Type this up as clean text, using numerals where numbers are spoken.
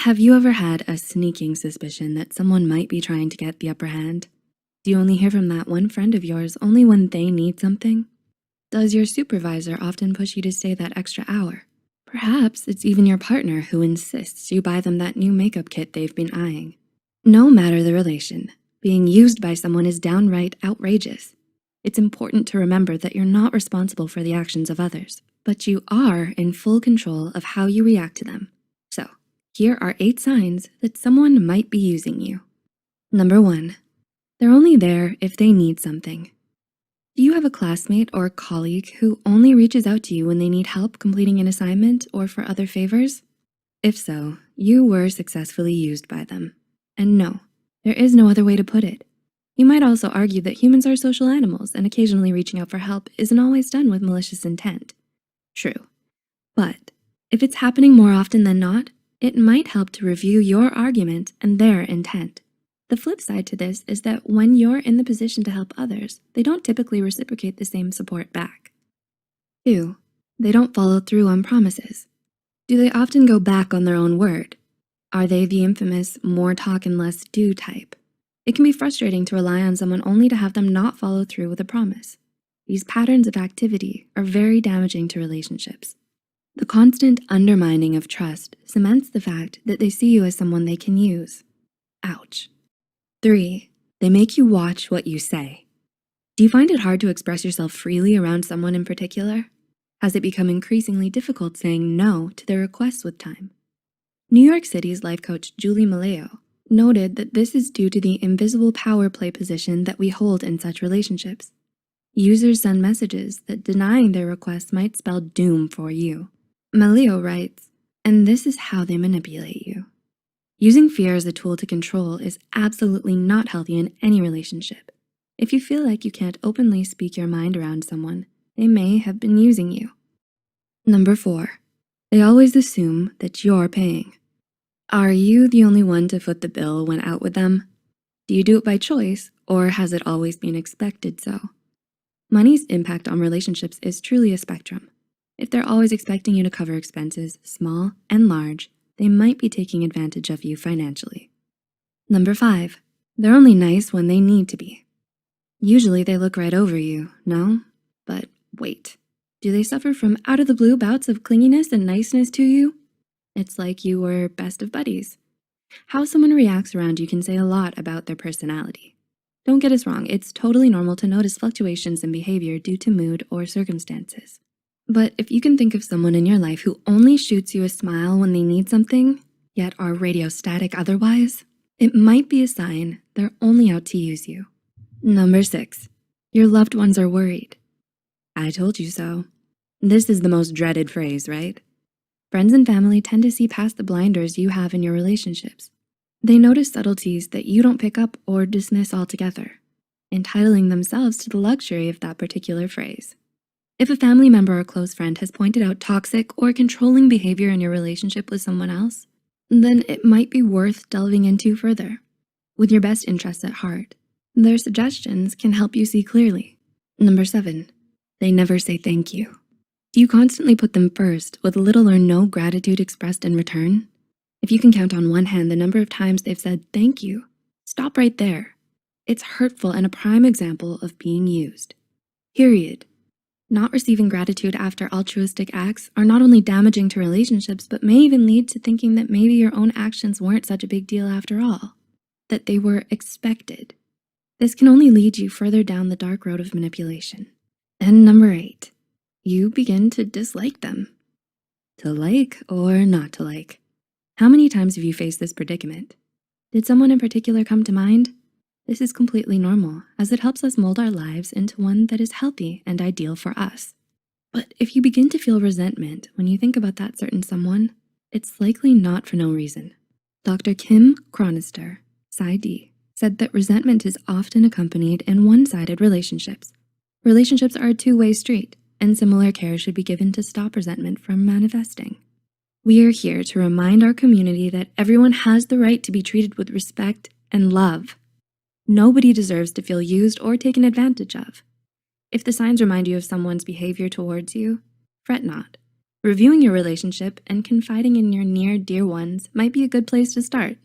Have you ever had a sneaking suspicion that someone might be trying to get the upper hand? Do you only hear from that one friend of yours only when they need something? Does your supervisor often push you to stay that extra hour? Perhaps it's even your partner who insists you buy them that new makeup kit they've been eyeing. No matter the relation, being used by someone is downright outrageous. It's important to remember that you're not responsible for the actions of others, but you are in full control of how you react to them. So, here are 8 signs that someone might be using you. Number 1, they're only there if they need something. Do you have a classmate or colleague who only reaches out to you when they need help completing an assignment or for other favors? If so, you were successfully used by them. And no, there is no other way to put it. You might also argue that humans are social animals and occasionally reaching out for help isn't always done with malicious intent. True, but if it's happening more often than not, it might help to review your argument and their intent. The flip side to this is that when you're in the position to help others, they don't typically reciprocate the same support back. 2, they don't follow through on promises. Do they often go back on their own word? Are they the infamous more talk and less do type? It can be frustrating to rely on someone only to have them not follow through with a promise. These patterns of activity are very damaging to relationships. The constant undermining of trust cements the fact that they see you as someone they can use. Ouch. 3, they make you watch what you say. Do you find it hard to express yourself freely around someone in particular? Has it become increasingly difficult saying no to their requests with time? New York City's life coach Julie Maleo noted that this is due to the invisible power play position that we hold in such relationships. Users send messages that denying their requests might spell doom for you. Maleo writes, and this is how they manipulate you. Using fear as a tool to control is absolutely not healthy in any relationship. If you feel like you can't openly speak your mind around someone, they may have been using you. Number 4, they always assume that you're paying. Are you the only one to foot the bill when out with them? Do you do it by choice, or has it always been expected so? Money's impact on relationships is truly a spectrum. If they're always expecting you to cover expenses, small and large, they might be taking advantage of you financially. Number 5, they're only nice when they need to be. Usually they look right over you, no? But wait, do they suffer from out of the blue bouts of clinginess and niceness to you? It's like you were best of buddies. How someone reacts around you can say a lot about their personality. Don't get us wrong, it's totally normal to notice fluctuations in behavior due to mood or circumstances. But if you can think of someone in your life who only shoots you a smile when they need something, yet are radio static otherwise, it might be a sign they're only out to use you. Number 6, your loved ones are worried. I told you so. This is the most dreaded phrase, right? Friends and family tend to see past the blinders you have in your relationships. They notice subtleties that you don't pick up or dismiss altogether, entitling themselves to the luxury of that particular phrase. If a family member or close friend has pointed out toxic or controlling behavior in your relationship with someone else, then it might be worth delving into further. With your best interests at heart, their suggestions can help you see clearly. Number 7, they never say thank you. Do you constantly put them first with little or no gratitude expressed in return? If you can count on one hand the number of times they've said thank you, stop right there. It's hurtful and a prime example of being used. Period. Not receiving gratitude after altruistic acts are not only damaging to relationships, but may even lead to thinking that maybe your own actions weren't such a big deal after all, that they were expected. This can only lead you further down the dark road of manipulation. And number 8, you begin to dislike them. To like or not to like. How many times have you faced this predicament? Did someone in particular come to mind? This is completely normal, as it helps us mold our lives into one that is healthy and ideal for us. But if you begin to feel resentment when you think about that certain someone, it's likely not for no reason. Dr. Kim Chronister, PsyD, said that resentment is often accompanied in one-sided relationships. Relationships are a two-way street, and similar care should be given to stop resentment from manifesting. We are here to remind our community that everyone has the right to be treated with respect and love. Nobody deserves to feel used or taken advantage of. If the signs remind you of someone's behavior towards you, fret not. Reviewing your relationship and confiding in your near dear ones might be a good place to start.